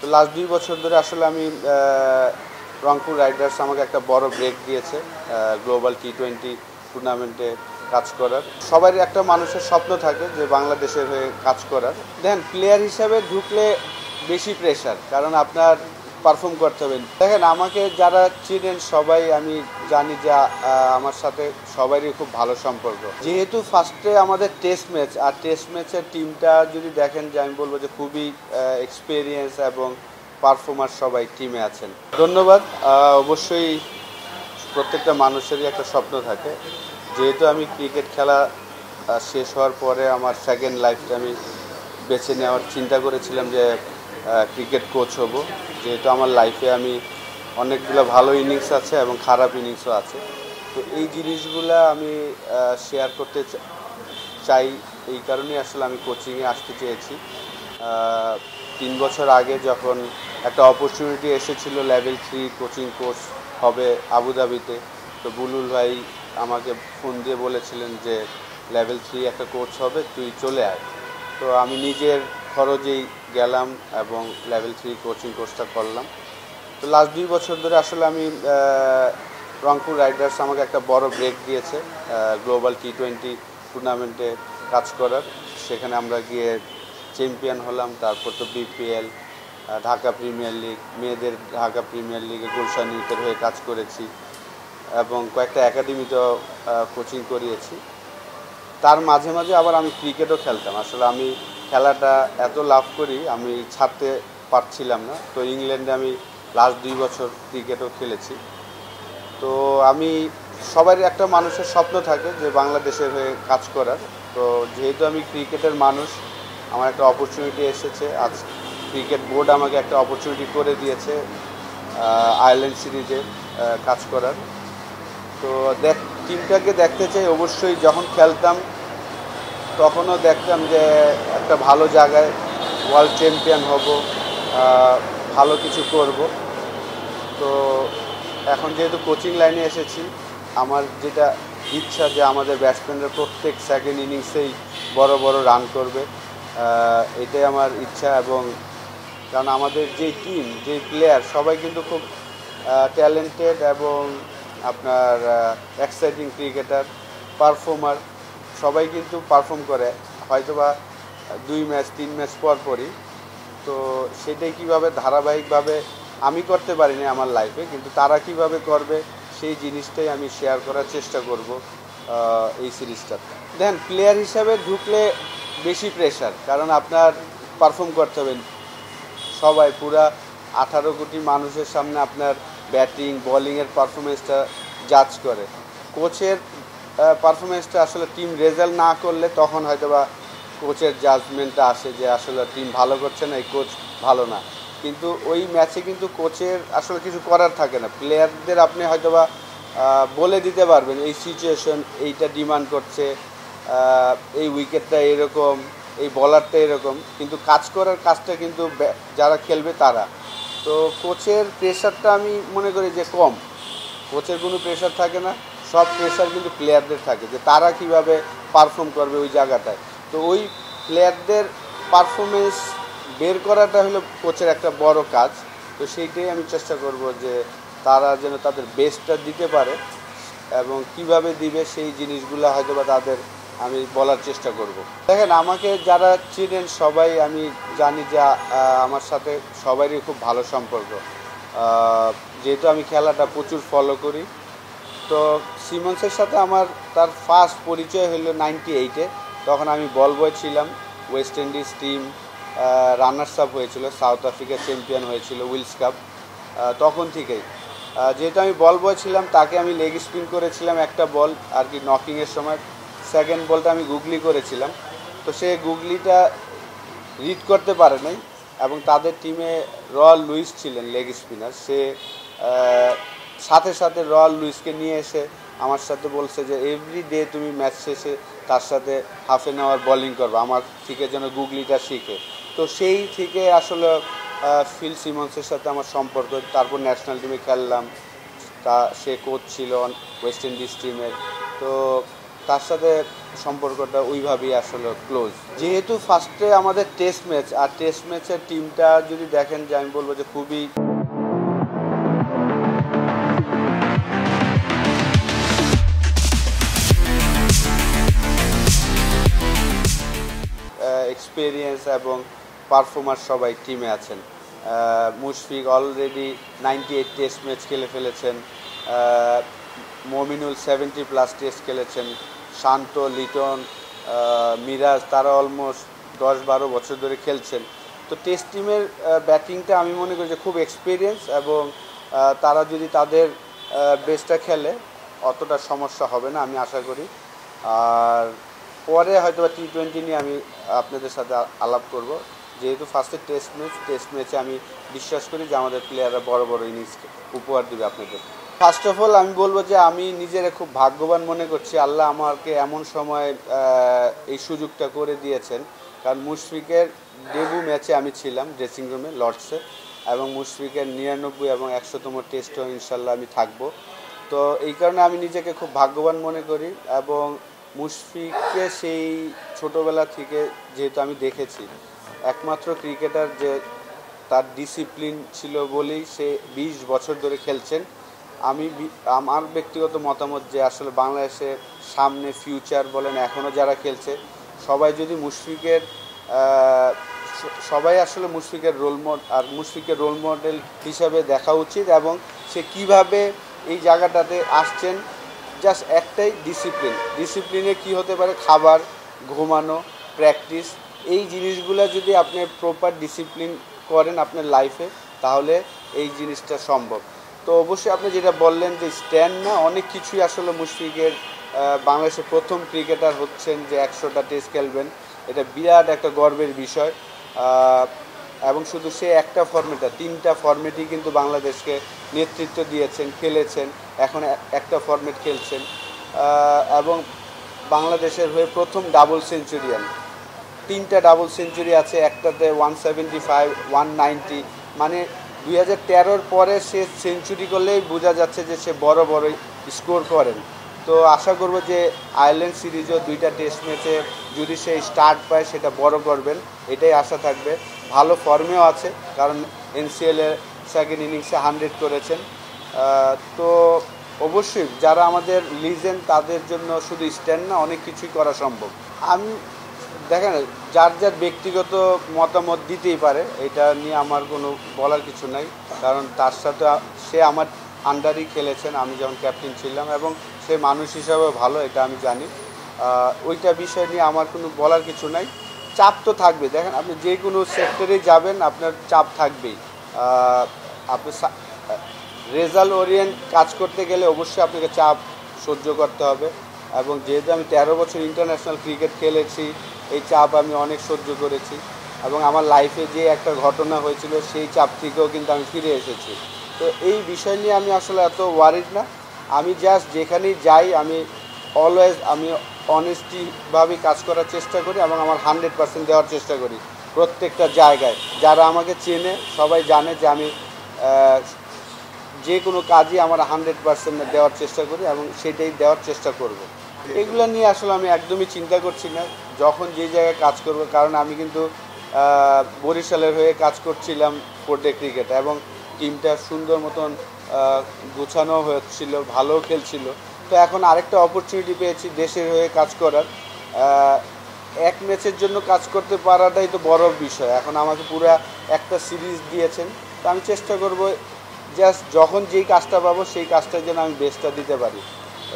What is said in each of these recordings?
তো লাস্ট 2 বছর ধরে আসলে আমি রংপুর রাইডার্স আমাকে একটা বড় ব্রেক দিয়েছে গ্লোবাল টি-20 টুর্নামেন্টে কাজ করার। সবারই একটা মানুষের স্বপ্ন থাকে যে বাংলাদেশের হয়ে কাজ করার। দেখেন, প্লেয়ার হিসাবে ঢুকলে বেশি প্রেশার, কারণ আপনার পারফর্ম করতে হবে। দেখেন, আমাকে যারা চিনেন সবাই আমি জানি যে আমার সাথে সবারই খুব ভালো সম্পর্ক। যেহেতু ফার্স্টে আমাদের টেস্ট ম্যাচ, আর টেস্ট ম্যাচের টিমটা যদি দেখেন যে আমি বলবো যে খুবই এক্সপিরিয়েন্স এবং পারফর্মার সবাই টিমে আছেন। ধন্যবাদ। অবশ্যই প্রত্যেকটা মানুষেরই একটা স্বপ্ন থাকে। যেহেতু আমি ক্রিকেট খেলা শেষ হওয়ার পরে আমার সেকেন্ড লাইফটা আমি বেছে নেওয়ার চিন্তা করেছিলাম যে ক্রিকেট কোচ হব। যেহেতু আমার লাইফে আমি অনেকগুলো ভালো ইনিংস আছে এবং খারাপ ইনিংসও আছে, তো এই জিনিসগুলো আমি শেয়ার করতে চাই। এই কারণেই আসলে আমি কোচিংয়ে আসতে চেয়েছি। 3 বছর আগে যখন একটা অপরচুনিটি এসেছিল লেভেল 3 কোচিং কোর্স হবে আবুধাবিতে, তো বুলুল ভাই আমাকে ফোন দিয়ে বলেছিলেন যে লেভেল 3 একটা কোর্স হবে, তুই চলে আয়। তো আমি নিজের খরচেই গেলাম এবং লেভেল 3 কোচিং কোর্সটা করলাম। তো লাস্ট 2 বছর ধরে আসলে আমি রংপুর রাইডার্স আমাকে একটা বড় ব্রেক দিয়েছে গ্লোবাল টি-20 টুর্নামেন্টে কাজ করার। সেখানে আমরা গিয়ে চ্যাম্পিয়ন হলাম। তারপর তো বিপিএল, ঢাকা প্রিমিয়ার লিগ, মেয়েদের ঢাকা প্রিমিয়ার লিগে গুলশান ইউথের হয়ে কাজ করেছি এবং কয়েকটা একাডেমিতেও কোচিং করিয়েছি। তার মাঝে মাঝে আবার আমি ক্রিকেটও খেলতাম। আসলে আমি খেলাটা এত লাভ করি, আমি ছাড়তে পারছিলাম না। তো ইংল্যান্ডে আমি লাস্ট 2 বছর ক্রিকেটও খেলেছি। তো আমি সবারই একটা মানুষের স্বপ্ন থাকে যে বাংলাদেশের হয়ে কাজ করার। তো যেহেতু আমি ক্রিকেটের মানুষ, আমার একটা অপরচুনিটি এসেছে। আজ ক্রিকেট বোর্ড আমাকে একটা অপরচুনিটি করে দিয়েছে আয়ারল্যান্ড সিরিজে কাজ করার। তো টিমটাকে দেখতে চাই অবশ্যই। যখন খেলতাম তখনও দেখতাম যে একটা ভালো জায়গায় ওয়ার্ল্ড চ্যাম্পিয়ন হব, ভালো কিছু করব। তো এখন যেহেতু কোচিং লাইনে এসেছি, আমার যেটা ইচ্ছা যে আমাদের ব্যাটসম্যানরা প্রত্যেক সেকেন্ড ইনিংসেই বড় বড় রান করবে, এটাই আমার ইচ্ছা। এবং কারণ আমাদের যে টিম, যে প্লেয়ার সবাই কিন্তু খুব ট্যালেন্টেড এবং আপনার এক্সাইটিং ক্রিকেটার, পারফর্মার, সবাই কিন্তু পারফর্ম করে হয়তোবা 2 ম্যাচ 3 ম্যাচ পর পরই। তো সেটাই কীভাবে ধারাবাহিকভাবে আমি করতে পারিনি আমার লাইফে, কিন্তু তারা কিভাবে করবে সেই জিনিসটাই আমি শেয়ার করার চেষ্টা করব এই সিরিজটাতে। দেখেন, প্লেয়ার হিসাবে ঢুকলে বেশি প্রেশার, কারণ আপনার পারফর্ম করতে হবে। সবাই পুরা 18 কোটি মানুষের সামনে আপনার ব্যাটিং বোলিংয়ের পারফরমেন্সটা জাজ করে। কোচের পারফরমেন্সটা আসলে টিম রেজাল্ট না করলে তখন হয়তোবা কোচের জাজমেন্টটা আসে যে আসলে টিম ভালো করছে না, এই কোচ ভালো না। কিন্তু ওই ম্যাচে কিন্তু কোচের আসলে কিছু করার থাকে না। প্লেয়ারদের আপনি হয়তোবা বলে দিতে পারবেন এই সিচুয়েশন এইটা ডিমান্ড করছে, এই উইকেটটা এরকম, এই বলারটা এরকম, কিন্তু কাজ করার কাজটা কিন্তু যারা খেলবে তারা। তো কোচের প্রেশারটা আমি মনে করি যে কম। কোচের কোনো প্রেশার থাকে না, সব প্রেশার কিন্তু প্লেয়ারদের থাকে যে তারা কিভাবে পারফর্ম করবে ওই জায়গাটায়। তো ওই প্লেয়ারদের পারফরমেন্স বের করাটা হলো কোচের একটা বড় কাজ। তো সেইটাই আমি চেষ্টা করব যে তারা যেন তাদের বেস্টটা দিতে পারে এবং কিভাবে দিবে সেই জিনিসগুলো হয়তোবা তাদের আমি বলার চেষ্টা করব। দেখেন, আমাকে যারা চিনেন সবাই আমি জানি যে আমার সাথে সবারই খুব ভালো সম্পর্ক। যেহেতু আমি খেলাটা প্রচুর ফলো করি, তো সিমন্সের সাথে আমার তার ফার্স্ট পরিচয় হলো 98-এ। তখন আমি বল বয় ছিলাম। West Indies team runners up হয়েছিল, সাউথ আফ্রিকা চ্যাম্পিয়ন হয়েছিল উইলস কাপ। তখন থেকেই যেহেতু আমি বল বয় ছিলাম, তাকে আমি লেগ স্পিন করেছিলাম একটা বল আর কি নকিংয়ের সময়। সেকেন্ড বলটা আমি গুগলি করেছিলাম, তো সে গুগলিটা রিড করতে পারে নাই এবং তাদের টিমে রয়্যাল লুইস ছিলেন লেগ স্পিনার। সে সাথে সাথে রয়্যাল লুইসকে নিয়ে এসে আমার সাথে বলছে যে এভরি ডে তুমি ম্যাচ শেষে তার সাথে হাফ অ্যান আওয়ার বোলিং করবে, আমার থেকে যেন গুগলিটা শিখে। তো সেই থেকে আসলে ফিল সিমন্সের সাথে আমার সম্পর্ক। তারপর ন্যাশনাল টিমে খেললাম, সে কোচ ছিল ওয়েস্ট ইন্ডিজ টিমের। তো তার সাথে সম্পর্কটা ওইভাবেই আসলে ক্লোজ। যেহেতু ফার্স্টে আমাদের টেস্ট ম্যাচ, আর টেস্ট ম্যাচের টিমটা যদি দেখেন যে আমি বলবো যে খুবই এক্সপিরিয়েন্স এবং পারফর্মার সবাই টিমে আছেন। মুশফিক অলরেডি 98 টেস্ট ম্যাচ খেলে ফেলেছেন, মমিনুল 70+ টেস্ট খেলেছেন, শান্ত, লিটন, মিরাজ তারা অলমোস্ট 10-12 বছর ধরে খেলছেন। তো টেস্ট টিমের ব্যাটিংটা আমি মনে করি যে খুব এক্সপিরিয়েন্স, এবং তারা যদি তাদের বেস্টটা খেলে অতটা সমস্যা হবে না আমি আশা করি। আর পরে হয়তো টি-20 নিয়ে আমি আপনাদের সাথে আলাপ করব, যেহেতু ফার্স্টে টেস্ট ম্যাচে আমি বিশ্বাস করি যে আমাদের প্লেয়াররা বড় বড় ইনিংস উপহার দেবে আপনাদের। ফার্স্ট অফ অল আমি বলবো যে আমি নিজেরা খুব ভাগ্যবান মনে করছি, আল্লাহ আমাকে এমন সময় এই সুযোগটা করে দিয়েছেন। কারণ মুশফিকের ডেবু ম্যাচে আমি ছিলাম ড্রেসিং রুমে লর্ডসে, এবং মুশফিকের 99 এবং 100তম টেস্টও ইনশাল্লাহ আমি থাকবো। তো এই কারণে আমি নিজেকে খুব ভাগ্যবান মনে করি, এবং মুশফিককে সেই ছোটোবেলা থেকে যেহেতু আমি দেখেছি, একমাত্র ক্রিকেটার যে তার ডিসিপ্লিন ছিল বলেই সে 20 বছর ধরে খেলছেন। আমার ব্যক্তিগত মতামত যে আসলে বাংলাদেশে সামনে ফিউচার বলেন এখনও যারা খেলছে সবাই যদি সবাই আসলে মুশফিকের রোল মডেল হিসাবে দেখা উচিত, এবং সে কিভাবে এই জায়গাটাতে আসছেন। জাস্ট একটাই ডিসিপ্লিনে কি হতে পারে, খাবার, ঘুমানো, প্র্যাকটিস, এই জিনিসগুলো যদি আপনি প্রপার ডিসিপ্লিন করেন আপনার লাইফে, তাহলে এই জিনিসটা সম্ভব। তো অবশ্যই আপনি যেটা বললেন যে স্ট্যান্ড না, অনেক কিছুই আসলে মুশফিকের বাংলাদেশের প্রথম ক্রিকেটার হচ্ছেন যে 100টা টেস্ট খেলবেন, এটা বিরাট একটা গর্বের বিষয়। এবং শুধু সে একটা ফর্মেটটা, 3টা ফর্মেটই কিন্তু বাংলাদেশকে নেতৃত্ব দিয়েছেন, খেলেছেন, এখন একটা ফর্মেট খেলছেন, এবং বাংলাদেশের হয়ে প্রথম ডাবল সেঞ্চুরিয়ান। 3টা ডাবল সেঞ্চুরি আছে, একটাতে 175, 190, মানে 2013-র পরে সে সেঞ্চুরি করলেই বোঝা যাচ্ছে যে সে বড় বড় স্কোর করেন। তো আশা করব যে আয়ারল্যান্ড সিরিজও 2টা টেস্ট ম্যাচে যদি সে স্টার্ট পায় সেটা বড় করবেন, এটাই আশা থাকবে। ভালো ফর্মেও আছে, কারণ এনসিএলের সেকেন্ড ইনিংসে 100 করেছেন। তো অবশ্যই যারা আমাদের লিজেন্ড তাদের জন্য শুধু স্ট্যান্ড না, অনেক কিছুই করা সম্ভব। আমি দেখেন, যার যার ব্যক্তিগত মতামত দিতেই পারে, এটা নিয়ে আমার কোনো বলার কিছু নাই, কারণ তার সাথে সে আমার আন্ডারই খেলেছেন আমি যখন ক্যাপ্টেন ছিলাম, এবং সে মানুষ হিসাবে ভালো, এটা আমি জানি। ওইটা বিষয় নিয়ে আমার কোনো বলার কিছু নাই। চাপ তো থাকবে, দেখেন আপনি যে কোনো সেক্টরে যাবেন আপনার চাপ থাকবেই। আপনি রেজাল্ট ওরিয়েন্ট কাজ করতে গেলে অবশ্যই আপনাকে চাপ সহ্য করতে হবে, এবং যেহেতু আমি 13 বছর ইন্টারন্যাশনাল ক্রিকেট খেলেছি, এই চাপ আমি অনেক সহ্য করেছি, এবং আমার লাইফে যে একটা ঘটনা হয়েছিল সেই চাপ থেকেও কিন্তু আমি ফিরে এসেছি। তো এই বিষয় নিয়ে আমি আসলে এত ওয়ারিড না। আমি জাস্ট যেখানেই যাই আমি অলওয়েজ অনেস্টিভাবেই কাজ করার চেষ্টা করি, এবং আমার 100% দেওয়ার চেষ্টা করি প্রত্যেকটা জায়গায়। যারা আমাকে চেনে সবাই জানে যে আমি যে কোনো কাজই আমার 100% দেওয়ার চেষ্টা করি, এবং সেটাই দেওয়ার চেষ্টা করব। এগুলো নিয়ে আসলে আমি একদমই চিন্তা করছি না যখন যে জায়গায় কাজ করব, কারণ আমি কিন্তু বরিশালের হয়ে কাজ করছিলাম কোর্টে ক্রিকেটে, এবং টিমটা সুন্দর মতন গোছানো হচ্ছিল, ভালো খেলছিল। তো এখন আরেকটা অপরচুনিটি পেয়েছি দেশের হয়ে কাজ করার। এক ম্যাচের জন্য কাজ করতে পারাটাই তো বড় বিষয়। এখন আমাকে পুরো একটা সিরিজ দিয়েছেন, তো আমি চেষ্টা করব জাস্ট যখন যেই কাজটা পাবো সেই কাজটার জন্য আমি বেস্টটা দিতে পারি।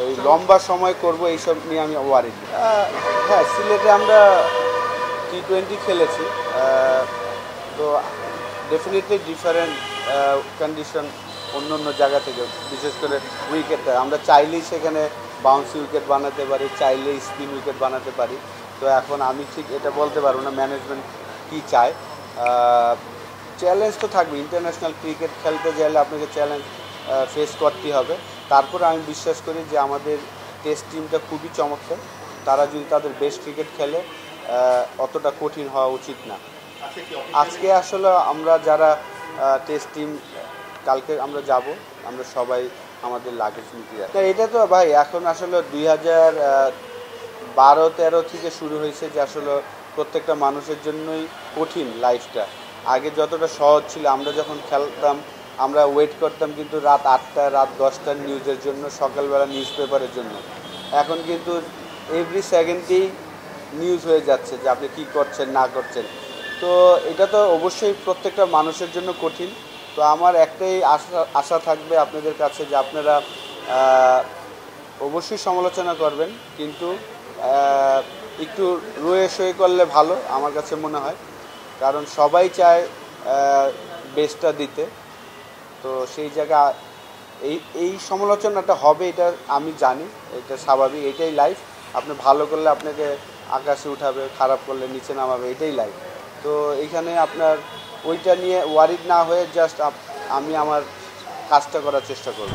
ওই লম্বা সময় করব এইসব নিয়ে আমি ওয়ারিড। হ্যাঁ, সিলেটে আমরা টি-20 খেলেছি, তো ডেফিনেটলি ডিফারেন্ট কন্ডিশন অন্য অন্য জায়গা থেকে, বিশেষ করে উইকেটটা আমরা চাইলেই সেখানে বাউন্সি উইকেট বানাতে পারি, চাইলেই স্পিন উইকেট বানাতে পারি। তো এখন আমি ঠিক এটা বলতে পারবো না ম্যানেজমেন্ট কী চায়। চ্যালেঞ্জ তো থাকবে, ইন্টারন্যাশনাল ক্রিকেট খেলতে গেলে আপনাকে চ্যালেঞ্জ ফেস করতেই হবে। তারপরে আমি বিশ্বাস করি যে আমাদের টেস্ট টিমটা খুবই চমৎকার, তারা যদি তাদের বেস্ট ক্রিকেট খেলে অতটা কঠিন হওয়া উচিত না। আজকে আসলে আমরা যারা টেস্ট টিম, কালকে আমরা যাব, আমরা সবাই আমাদের লাগেজ নিতে যাই। এটা তো ভাই এখন আসলে 12-13 থেকে শুরু হয়েছে যে আসলে প্রত্যেকটা মানুষের জন্যই কঠিন লাইফটা। আগে যতটা সহজ ছিল, আমরা যখন খেলতাম আমরা ওয়েট করতাম কিন্তু রাত 8টা রাত 10টার নিউজের জন্য, সকালবেলা নিউজ পেপারের জন্য। এখন কিন্তু এভরি সেকেন্ডেই নিউজ হয়ে যাচ্ছে যে আপনি কী করছেন না করছেন। তো এটা তো অবশ্যই প্রত্যেকটা মানুষের জন্য কঠিন। তো আমার একটাই আশা থাকবে আপনাদের কাছে যে আপনারা অবশ্যই সমালোচনা করবেন, কিন্তু একটু রয়ে সয়ে করলে ভালো আমার কাছে মনে হয়, কারণ সবাই চায় বেস্টটা দিতে। তো সেই জায়গা এই সমালোচনাটা হবে, এটা আমি জানি, এটা স্বাভাবিক, এটাই লাইফ। আপনি ভালো করলে আপনাকে আকাশে উঠাবে, খারাপ করলে নিচে নামাবে, এটাই লাইফ। তো এইখানে আপনার ওইটা নিয়ে ওয়ারিড না হয়ে জাস্ট আমি আমার কাজটা করার চেষ্টা করব।